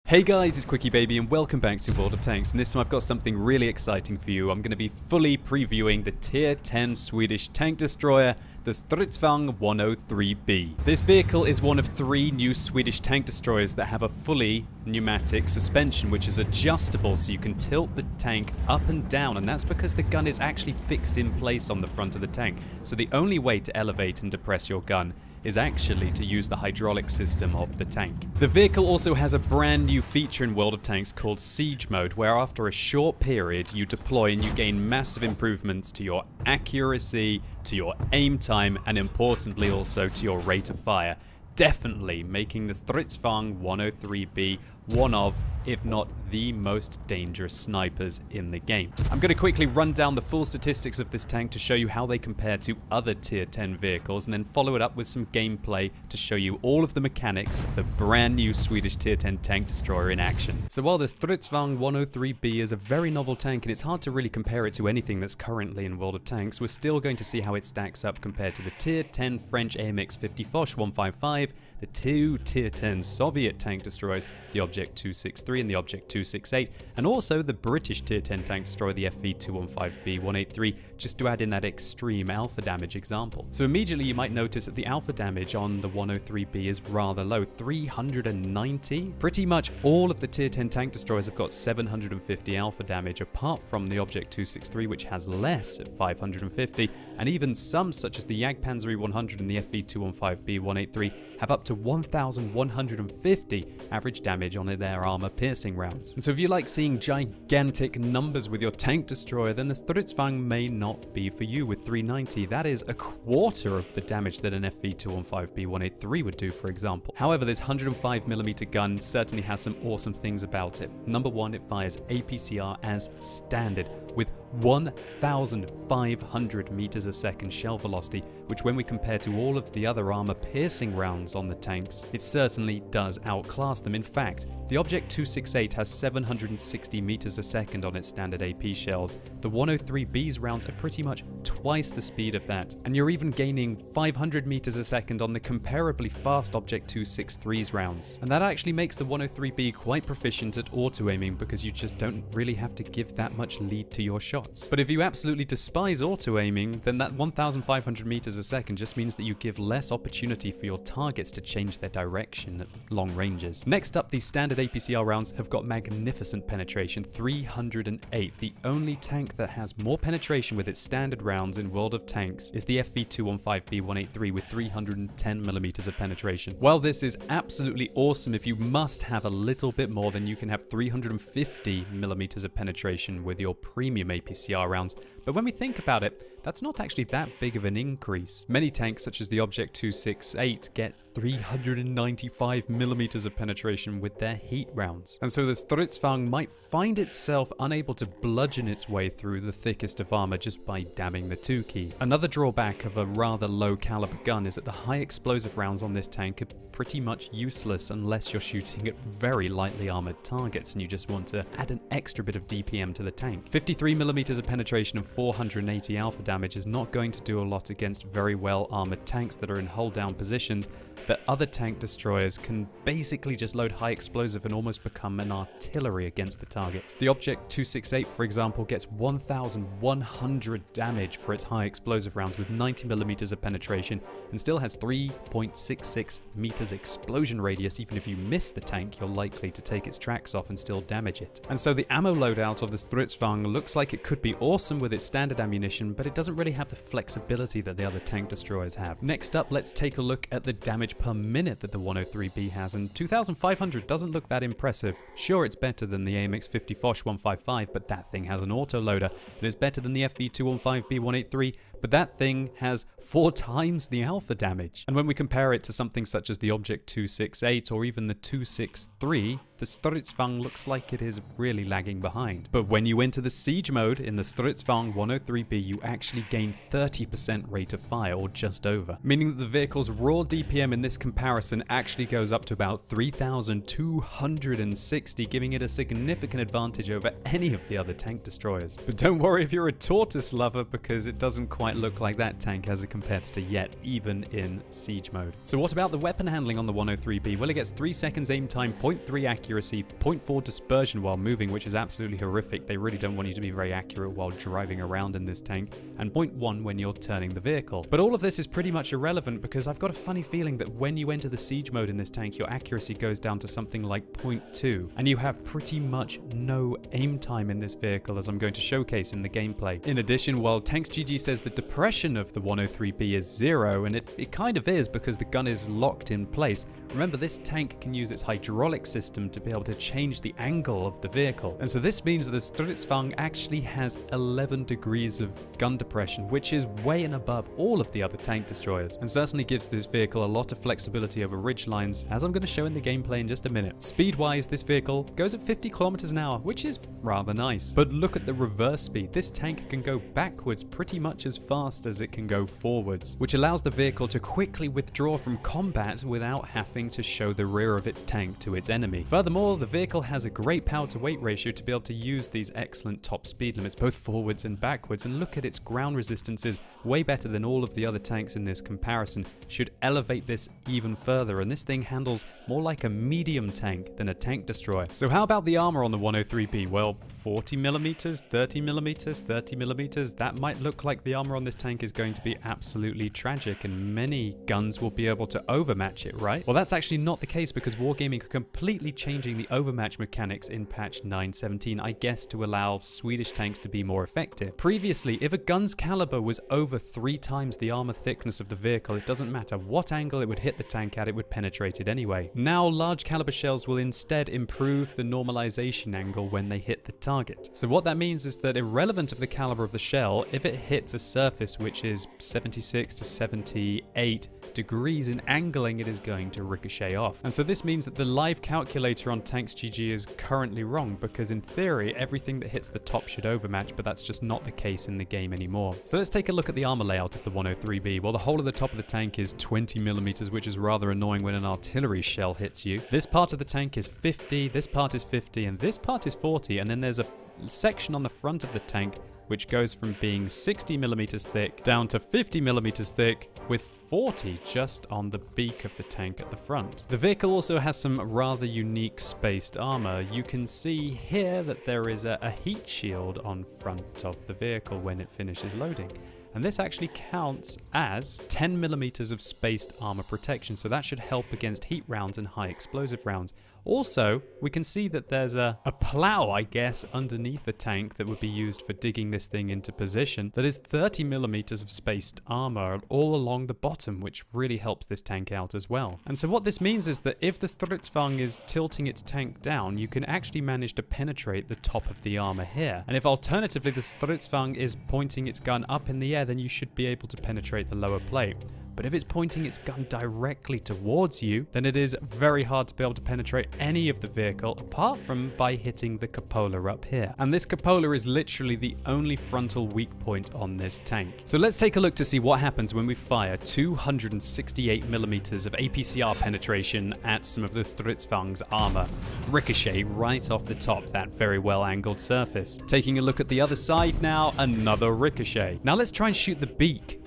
Hey guys, it's QuickyBaby and welcome back to World of Tanks, and this time I've got something really exciting for you. I'm going to be fully previewing the Tier 10 Swedish tank destroyer, the STRV 103B. This vehicle is one of 3 new Swedish tank destroyers that have a fully pneumatic suspension which is adjustable, so you can tilt the tank up and down, and that's because the gun is actually fixed in place on the front of the tank. So the only way to elevate and depress your gun is actually to use the hydraulic system of the tank. The vehicle also has a brand new feature in World of Tanks called Siege Mode, where after a short period you deploy and you gain massive improvements to your accuracy, to your aim time, and importantly also to your rate of fire, definitely making the STRV 103B one of, if not the most dangerous snipers in the game. I'm going to quickly run down the full statistics of this tank to show you how they compare to other tier 10 vehicles, and then follow it up with some gameplay to show you all of the mechanics of the brand new Swedish tier 10 tank destroyer in action. So while the STRV 103B is a very novel tank and it's hard to really compare it to anything that's currently in World of Tanks, we're still going to see how it stacks up compared to the tier 10 French AMX 50 Foch 155, the 2 tier 10 Soviet tank destroyers, the Object 263 and the Object 268, and also the British tier 10 tank destroyer, the FV 215B 183, just to add in that extreme alpha damage example. So immediately you might notice that the alpha damage on the 103B is rather low, 390. Pretty much all of the tier 10 tank destroyers have got 750 alpha damage, apart from the Object 263, which has less at 550, and even some such as the Jagdpanzer 100 and the FV 215B 183 have up to 1,150 average damage on their armor piercing rounds. And so if you like seeing gigantic numbers with your tank destroyer, then the STRV may not be for you with 390. That is a quarter of the damage that an FV 215B 183 would do, for example. However, this 105mm gun certainly has some awesome things about it. Number one, it fires APCR as standard with 1,500 meters a second shell velocity, which when we compare to all of the other armor piercing rounds on the tanks, it certainly does outclass them. In fact, the Object 268 has 760 meters a second on its standard AP shells. The 103B's rounds are pretty much twice the speed of that, and you're even gaining 500 meters a second on the comparably fast Object 263's rounds. And that actually makes the 103B quite proficient at auto-aiming, because you just don't really have to give that much lead to your shots. But if you absolutely despise auto-aiming, then that 1,500 meters a second just means that you give less opportunity for your targets to change their direction at long ranges. Next up, these standard APCR rounds have got magnificent penetration, 308. The only tank that has more penetration with its standard rounds in World of Tanks is the FV 215B 183 with 310mm of penetration. While this is absolutely awesome, if you must have a little bit more, then you can have 350mm of penetration with your premium APCR rounds. But when we think about it, that's not actually that big of an increase. Many tanks such as the Object 268 get 395mm of penetration with their heat rounds. And so the STRV might find itself unable to bludgeon its way through the thickest of armor just by dabbing the 2 key. Another drawback of a rather low caliber gun is that the high explosive rounds on this tank are pretty much useless unless you're shooting at very lightly armored targets and you just want to add an extra bit of DPM to the tank. 53mm of penetration and 480 alpha damage is not going to do a lot against very well armored tanks that are in hull down positions, but other tank destroyers can basically just load high explosive and almost become an artillery against the target. The Object 268, for example, gets 1,100 damage for its high explosive rounds with 90mm of penetration and still has 3.66 meters explosion radius. Even if you miss the tank, you're likely to take its tracks off and still damage it. And so the ammo loadout of the STRV looks like it could be awesome with its standard ammunition, but it doesn't really have the flexibility that the other tank destroyers have. Next up, let's take a look at the damage per minute that the 103B has, and 2,500 doesn't look that impressive. Sure, it's better than the AMX 50 Foch 155, but that thing has an autoloader. It is better than the FV 215B 183, but that thing has 4 times the alpha damage. And when we compare it to something such as the Object 268 or even the 263, the STRV looks like it is really lagging behind. But when you enter the siege mode in the STRV 103B, you actually gain 30% rate of fire, or just over, meaning that the vehicle's raw DPM in this comparison actually goes up to about 3,260, giving it a significant advantage over any of the other tank destroyers. But don't worry if you're a tortoise lover, because it doesn't quite look like that tank as a competitor yet, even in siege mode. So what about the weapon handling on the 103B? Well, it gets 3 seconds aim time, 0.3 accuracy, accuracy, 0.4 dispersion while moving, which is absolutely horrific. They really don't want you to be very accurate while driving around in this tank, and 0.1 when you're turning the vehicle. But all of this is pretty much irrelevant because I've got a funny feeling that when you enter the siege mode in this tank, your accuracy goes down to something like 0.2, and you have pretty much no aim time in this vehicle, as I'm going to showcase in the gameplay. In addition, while Tanks GG says the depression of the 103B is 0, and it kind of is because the gun is locked in place, remember this tank can use its hydraulic system to be able to change the angle of the vehicle. And so this means that the Stridsvagn actually has 11 degrees of gun depression, which is way and above all of the other tank destroyers, and certainly gives this vehicle a lot of flexibility over ridge lines, as I'm going to show in the gameplay in just a minute. Speed-wise, this vehicle goes at 50 kilometers an hour, which is rather nice. But look at the reverse speed. This tank can go backwards pretty much as fast as it can go forwards, which allows the vehicle to quickly withdraw from combat without having to show the rear of its tank to its enemy. Furthermore, the vehicle has a great power to weight ratio to be able to use these excellent top speed limits, both forwards and backwards, and look at its ground resistances, way better than all of the other tanks in this comparison. Should elevate this even further, and this thing handles more like a medium tank than a tank destroyer. So how about the armor on the 103B? Well, 40 millimeters, 30 millimeters, 30 millimeters, that might look like the armor on this tank is going to be absolutely tragic, and many guns will be able to overmatch it, right? Well, that's actually not the case, because Wargaming are completely changing the overmatch mechanics in patch 9.17, I guess to allow Swedish tanks to be more effective. Previously, if a gun's caliber was over 3 times the armor thickness of the vehicle, it doesn't matter what angle it would hit the tank at, it would penetrate it anyway. Now, large caliber shells will instead improve the normalization angle when they hit the target. So what that means is that irrelevant of the caliber of the shell, if it hits a surface which is 76 to 78 degrees in angling, it is going to ricochet off. And so this means that the live calculator on Tanks GG is currently wrong, because in theory everything that hits the top should overmatch, but that's just not the case in the game anymore. So let's take a look at the armor layout of the 103B. Well, the whole of the top of the tank is 20 millimeters, which is rather annoying when an artillery shell hits you. This part of the tank is 50, this part is 50, and this part is 40, and then there's a section on the front of the tank which goes from being 60 millimeters thick down to 50 millimeters thick, with 40 just on the beak of the tank at the front. The vehicle also has some rather unique spaced armor. You can see here that there is a heat shield on front of the vehicle when it finishes loading. And this actually counts as 10 millimeters of spaced armor protection, so that should help against heat rounds and high explosive rounds. Also, we can see that there's a plow, I guess, underneath the tank that would be used for digging this thing into position that is 30 millimeters of spaced armor all along the bottom, which really helps this tank out as well. And so what this means is that if the Stridsvagn is tilting its tank down, you can actually manage to penetrate the top of the armor here. And if alternatively the Stridsvagn is pointing its gun up in the air, then you should be able to penetrate the lower plate. But if it's pointing its gun directly towards you, then it is very hard to be able to penetrate any of the vehicle apart from by hitting the cupola up here. And this cupola is literally the only frontal weak point on this tank. So let's take a look to see what happens when we fire 268 millimeters of APCR penetration at some of the Stridsvagn's armor. Ricochet right off the top, that very well angled surface. Taking a look at the other side now, another ricochet. Now let's try and shoot the beak.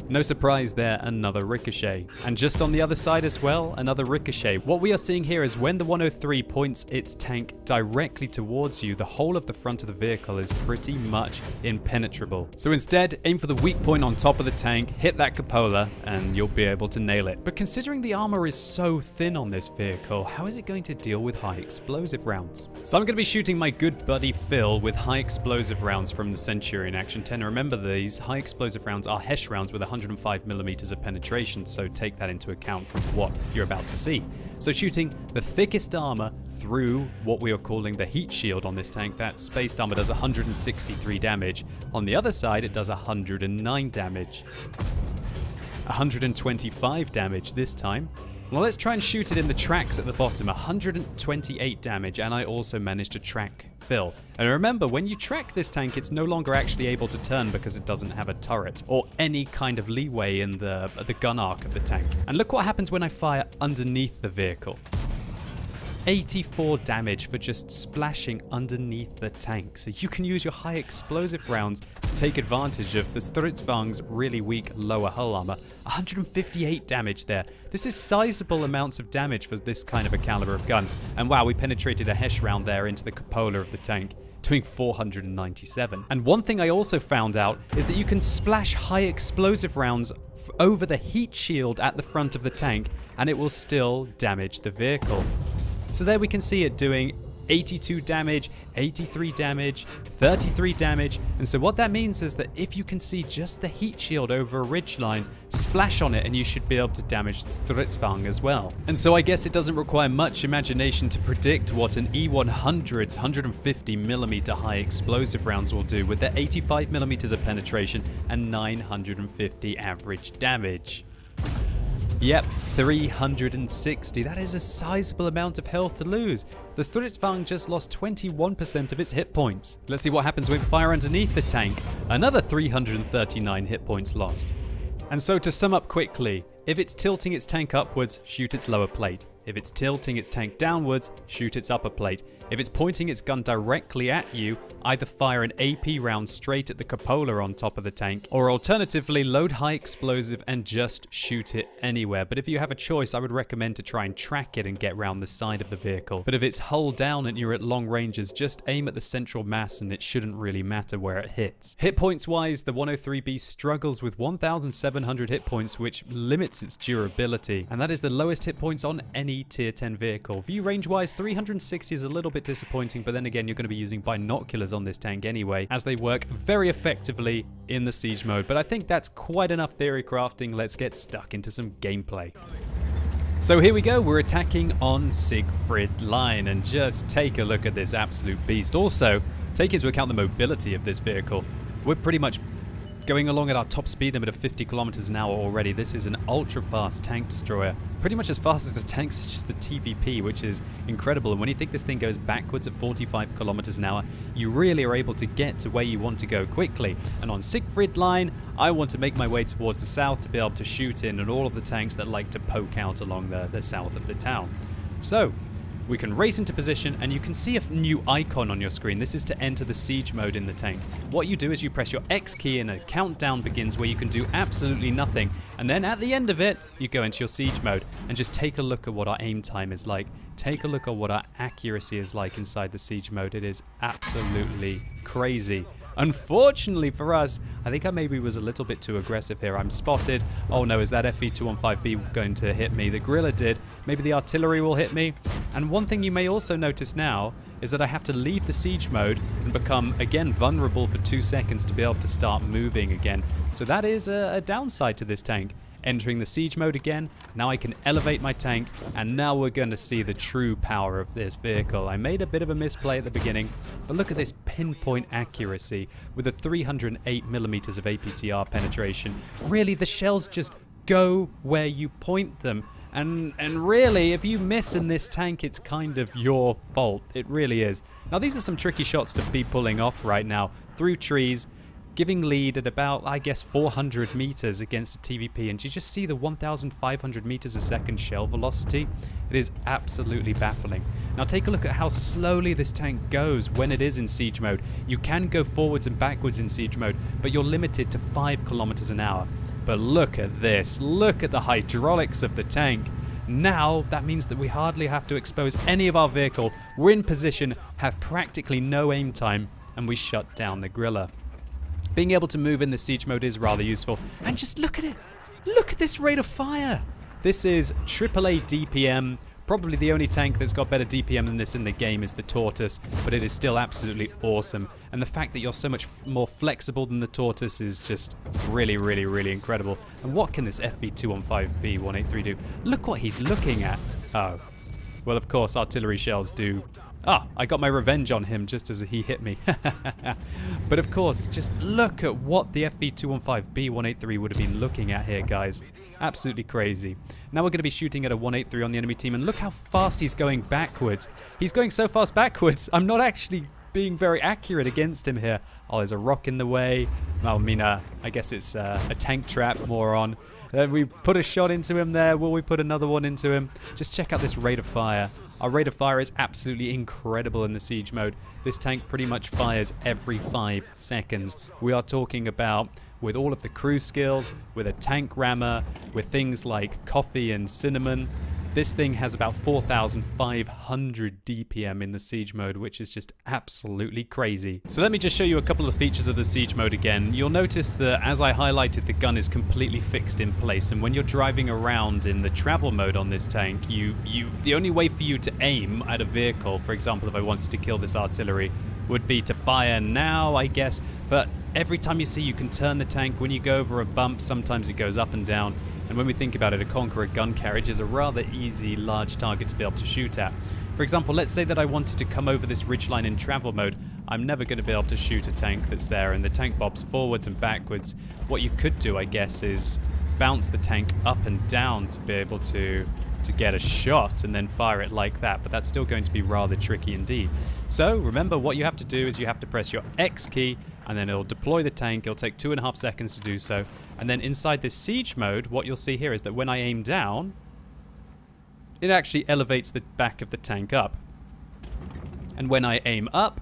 No surprise there, another ricochet. And just on the other side as well, another ricochet. What we are seeing here is when the 103 points its tank directly towards you, the whole of the front of the vehicle is pretty much impenetrable. So instead, aim for the weak point on top of the tank, hit that cupola, and you'll be able to nail it. But considering the armor is so thin on this vehicle, how is it going to deal with high explosive rounds? So I'm going to be shooting my good buddy Phil with high explosive rounds from the Centurion Action 10. Remember, these high explosive rounds are Hesh rounds with 105 millimeters of penetration, so take that into account from what you're about to see. So shooting the thickest armor through what we are calling the heat shield on this tank, that spaced armor does 163 damage. On the other side, it does 109 damage. 125 damage this time. Well, let's try and shoot it in the tracks at the bottom. 128 damage, and I also managed to track Phil. And remember, when you track this tank, it's no longer actually able to turn because it doesn't have a turret or any kind of leeway in the gun arc of the tank. And look what happens when I fire underneath the vehicle. 84 damage for just splashing underneath the tank. So you can use your high explosive rounds to take advantage of the Stridsvang's really weak lower hull armor. 158 damage there. This is sizable amounts of damage for this kind of a caliber of gun. And wow, we penetrated a Hesh round there into the cupola of the tank, doing 497. And one thing I also found out is that you can splash high explosive rounds over the heat shield at the front of the tank, and it will still damage the vehicle. So there we can see it doing 82 damage, 83 damage, 33 damage. And so what that means is that if you can see just the heat shield over a ridgeline, splash on it and you should be able to damage the Stridsvang as well. And so I guess it doesn't require much imagination to predict what an E100's 150mm high explosive rounds will do with their 85mm of penetration and 950 average damage. Yep, 360. That is a sizable amount of health to lose. The Stridsvang just lost 21% of its hit points. Let's see what happens when we fire underneath the tank. Another 339 hit points lost. And so to sum up quickly, if it's tilting its tank upwards, shoot its lower plate. If it's tilting its tank downwards, shoot its upper plate. If it's pointing its gun directly at you, either fire an AP round straight at the cupola on top of the tank, or alternatively load high explosive and just shoot it anywhere. But if you have a choice, I would recommend to try and track it and get round the side of the vehicle. But if it's hull down and you're at long ranges, just aim at the central mass and it shouldn't really matter where it hits. Hit points wise, the 103B struggles with 1,700 hit points, which limits its durability, and that is the lowest hit points on any tier 10 vehicle. View range wise, 360 is a little bit disappointing, but then again, you're going to be using binoculars on this tank anyway, as they work very effectively in the siege mode. But I think that's quite enough theory crafting. Let's get stuck into some gameplay. So here we go, we're attacking on Siegfried Line, and just take a look at this absolute beast. Also, take into account the mobility of this vehicle. We're pretty much going along at our top speed limit of 50 kilometers an hour already. This is an ultra fast tank destroyer, pretty much as fast as a tank such as the TVP, which is incredible. And when you think this thing goes backwards at 45 kilometers an hour, you really are able to get to where you want to go quickly. And on Siegfried Line, I want to make my way towards the south to be able to shoot in at all of the tanks that like to poke out along the south of the town. So we can race into position, and you can see a new icon on your screen. This is to enter the siege mode in the tank. What you do is you press your X key and a countdown begins where you can do absolutely nothing. And then at the end of it, you go into your siege mode, and just take a look at what our aim time is like. Take a look at what our accuracy is like inside the siege mode. It is absolutely crazy. Unfortunately for us, I think I maybe was a little bit too aggressive here. I'm spotted. Oh no, is that FV215B going to hit me? The Griller did. Maybe the artillery will hit me. And one thing you may also notice now is that I have to leave the siege mode and become, again, vulnerable for 2 seconds to be able to start moving again. So that is a downside to this tank. Entering the siege mode again, now I can elevate my tank, and now we're going to see the true power of this vehicle. I made a bit of a misplay at the beginning, but look at this pinpoint accuracy with the 308mm of APCR penetration. Really, the shells just go where you point them. And really, if you miss in this tank, it's kind of your fault. It really is. Now, these are some tricky shots to be pulling off right now. Through trees, giving lead at about, I guess, 400 meters against a TVP, and you just see the 1,500 meters a second shell velocity. It is absolutely baffling. Now take a look at how slowly this tank goes when it is in siege mode. You can go forwards and backwards in siege mode, but you're limited to 5 kilometers an hour. But look at this. Look at the hydraulics of the tank. Now, that means that we hardly have to expose any of our vehicle. We're in position, have practically no aim time, and we shut down the Griller. Being able to move in the siege mode is rather useful. And just look at it. Look at this rate of fire. This is AAA DPM. Probably the only tank that's got better DPM than this in the game is the Tortoise, but it is still absolutely awesome. And the fact that you're so much more flexible than the Tortoise is just really, really, really incredible. And what can this FV215B 183 do? Look what he's looking at. Oh, well, of course, artillery shells do. Ah, I got my revenge on him just as he hit me. But of course, just look at what the FV215B 183 would have been looking at here, guys. Absolutely crazy. Now we're going to be shooting at a 183 on the enemy team, and look how fast he's going backwards. He's going so fast backwards, I'm not actually being very accurate against him here. Oh, there's a rock in the way. Well, I mean, I guess it's a tank trap, moron. We put a shot into him there. Will we put another one into him? Just check out this rate of fire. Our rate of fire is absolutely incredible in the siege mode. This tank pretty much fires every 5 seconds. We are talking about, with all of the crew skills, with a tank rammer, with things like coffee and cinnamon, this thing has about 4,500 DPM in the siege mode, which is just absolutely crazy. So let me just show you a couple of features of the siege mode again. You'll notice that as I highlighted, the gun is completely fixed in place, and when you're driving around in the travel mode on this tank, the only way for you to aim at a vehicle, for example, if I wanted to kill this artillery, would be to fire now, I guess, but every time you can turn the tank. When you go over a bump, sometimes it goes up and down. And when we think about it, a Conqueror gun carriage is a rather easy, large target to be able to shoot at. For example, let's say that I wanted to come over this ridgeline in travel mode. I'm never going to be able to shoot a tank that's there, and the tank bobs forwards and backwards. What you could do, I guess, is bounce the tank up and down to be able to get a shot and then fire it like that, but that's still going to be rather tricky indeed. So remember, what you have to do is you have to press your X key, and then it'll deploy the tank. It'll take 2.5 seconds to do so. And then inside this siege mode, what you'll see here is that when I aim down, it actually elevates the back of the tank up. And when I aim up,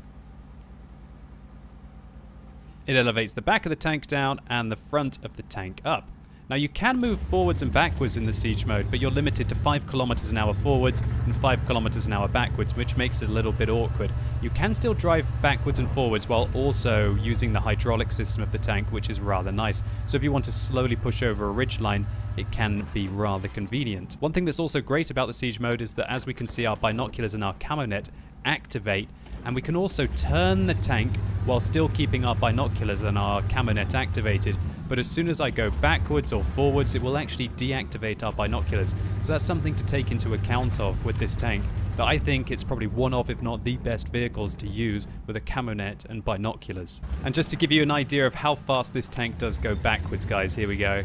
it elevates the back of the tank down and the front of the tank up. Now you can move forwards and backwards in the siege mode, but you're limited to 5 kilometers an hour forwards and 5 kilometers an hour backwards, which makes it a little bit awkward. You can still drive backwards and forwards while also using the hydraulic system of the tank, which is rather nice. So if you want to slowly push over a ridgeline, it can be rather convenient. One thing that's also great about the siege mode is that, as we can see, our binoculars and our camo net activate, and we can also turn the tank while still keeping our binoculars and our camo net activated. But as soon as I go backwards or forwards, it will actually deactivate our binoculars. So that's something to take into account of with this tank, that I think it's probably one of, if not the best vehicles to use with a camo net and binoculars. And just to give you an idea of how fast this tank does go backwards, guys, here we go.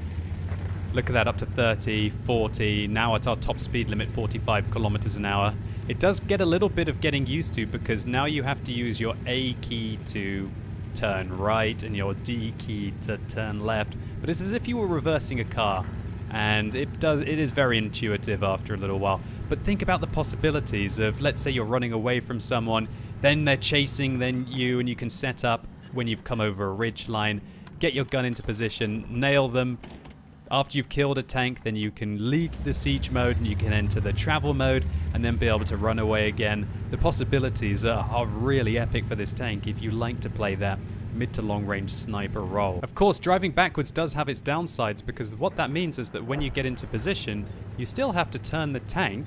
Look at that, up to 30, 40, now at our top speed limit, 45 kilometers an hour. It does get a little bit of getting used to, because now you have to use your A key to turn right and your D key to turn left, but it's as if you were reversing a car, and it is very intuitive after a little while. But think about the possibilities of, let's say you're running away from someone, then they're chasing you, and you can set up when you've come over a ridge line, get your gun into position, nail them. After you've killed a tank, then you can leave the siege mode and you can enter the travel mode and then be able to run away again. The possibilities are really epic for this tank if you like to play that mid to long range sniper role. Of course, driving backwards does have its downsides, because what that means is that when you get into position, you still have to turn the tank,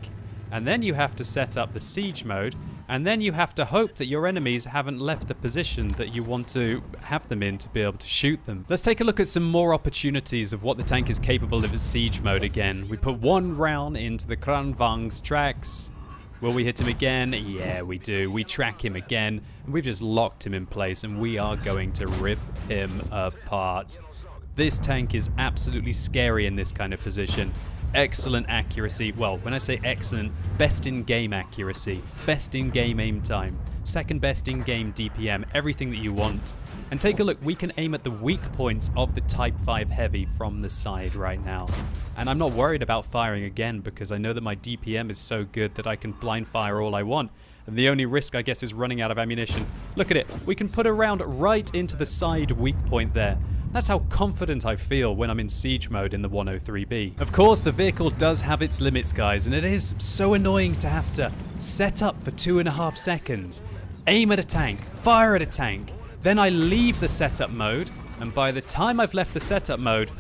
and then you have to set up the siege mode, and then you have to hope that your enemies haven't left the position that you want to have them in to be able to shoot them. Let's take a look at some more opportunities of what the tank is capable of in siege mode again. We put one round into the Kranvang's tracks. Will we hit him again? Yeah, we do. We track him again, and we've just locked him in place, and we are going to rip him apart. This tank is absolutely scary in this kind of position. Excellent accuracy. Well, when I say excellent, best in game accuracy, best in game aim time, second best in game DPM, everything that you want. And take a look, we can aim at the weak points of the Type 5 Heavy from the side right now. And I'm not worried about firing again, because I know that my DPM is so good that I can blind fire all I want. And the only risk, I guess, is running out of ammunition. Look at it, we can put a round right into the side weak point there. That's how confident I feel when I'm in siege mode in the 103B. Of course, the vehicle does have its limits, guys, and it is so annoying to have to set up for 2.5 seconds, aim at a tank, fire at a tank, then I leave the setup mode, and by the time I've left the setup mode,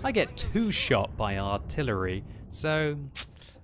I get 2 shot by artillery. So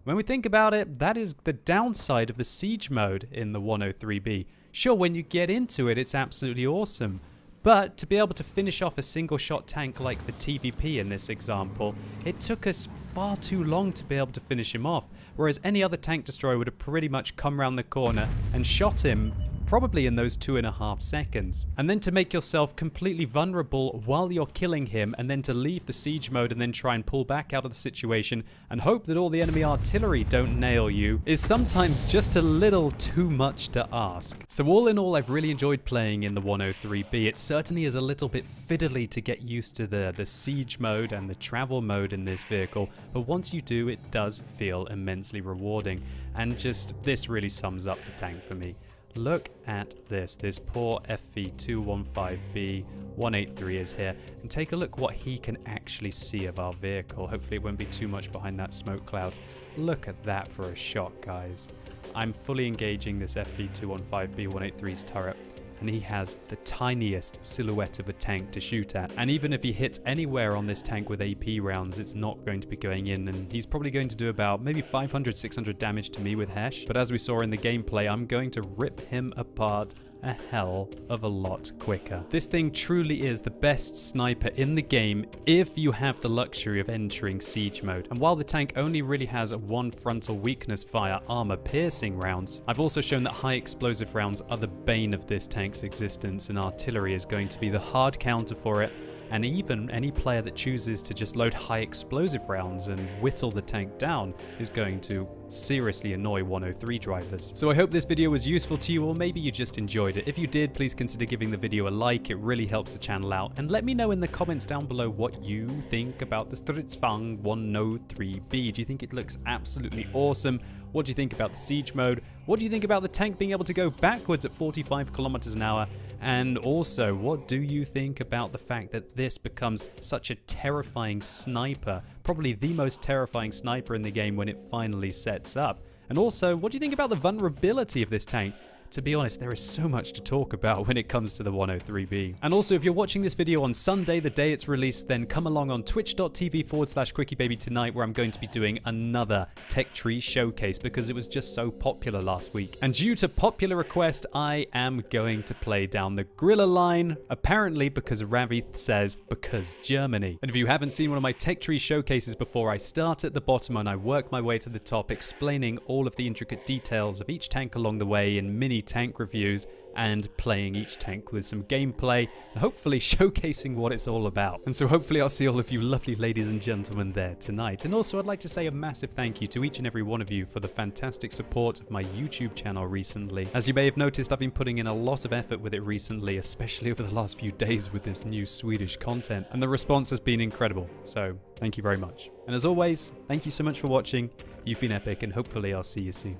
when we think about it, that is the downside of the siege mode in the 103B. Sure, when you get into it, it's absolutely awesome. But to be able to finish off a single shot tank like the TVP in this example, it took us far too long to be able to finish him off. Whereas any other tank destroyer would have pretty much come around the corner and shot him probably in those 2.5 seconds. And then to make yourself completely vulnerable while you're killing him, and then to leave the siege mode and then try and pull back out of the situation and hope that all the enemy artillery don't nail you, is sometimes just a little too much to ask. So all in all, I've really enjoyed playing in the 103B. It certainly is a little bit fiddly to get used to the siege mode and the travel mode in this vehicle, but once you do, it does feel immensely rewarding. And just this really sums up the tank for me. Look at this poor FV215B 183 is here, and take a look what he can actually see of our vehicle. Hopefully it won't be too much behind that smoke cloud. Look at that for a shot, guys. I'm fully engaging this FV215B 183's turret, and he has the tiniest silhouette of a tank to shoot at. And even if he hits anywhere on this tank with AP rounds, it's not going to be going in, and he's probably going to do about maybe 500, 600 damage to me with Hesh. But as we saw in the gameplay, I'm going to rip him apart a hell of a lot quicker. This thing truly is the best sniper in the game if you have the luxury of entering siege mode. And while the tank only really has one frontal weakness via armor piercing rounds, I've also shown that high explosive rounds are the bane of this tank's existence, and artillery is going to be the hard counter for it. And even any player that chooses to just load high explosive rounds and whittle the tank down is going to seriously annoy 103 drivers. So I hope this video was useful to you, or maybe you just enjoyed it. If you did, please consider giving the video a like. It really helps the channel out. And let me know in the comments down below what you think about the STRV 103B. Do you think it looks absolutely awesome? What do you think about the siege mode? What do you think about the tank being able to go backwards at 45 kilometers an hour? And also, what do you think about the fact that this becomes such a terrifying sniper, probably the most terrifying sniper in the game when it finally sets up? And also, what do you think about the vulnerability of this tank? To be honest, there is so much to talk about when it comes to the 103B. And also, if you're watching this video on Sunday, the day it's released, then come along on twitch.tv/QuickyBaby tonight, where I'm going to be doing another Tech Tree showcase because it was just so popular last week. And due to popular request, I am going to play down the Griller line, apparently because Ravi says because Germany. And if you haven't seen one of my Tech Tree showcases before, I start at the bottom and I work my way to the top, explaining all of the intricate details of each tank along the way in mini tank reviews, and playing each tank with some gameplay and hopefully showcasing what it's all about. And so hopefully I'll see all of you lovely ladies and gentlemen there tonight. And also I'd like to say a massive thank you to each and every one of you for the fantastic support of my YouTube channel recently. As you may have noticed, I've been putting in a lot of effort with it recently, especially over the last few days with this new Swedish content, and the response has been incredible. So thank you very much. And as always, thank you so much for watching. You've been epic, and hopefully I'll see you soon.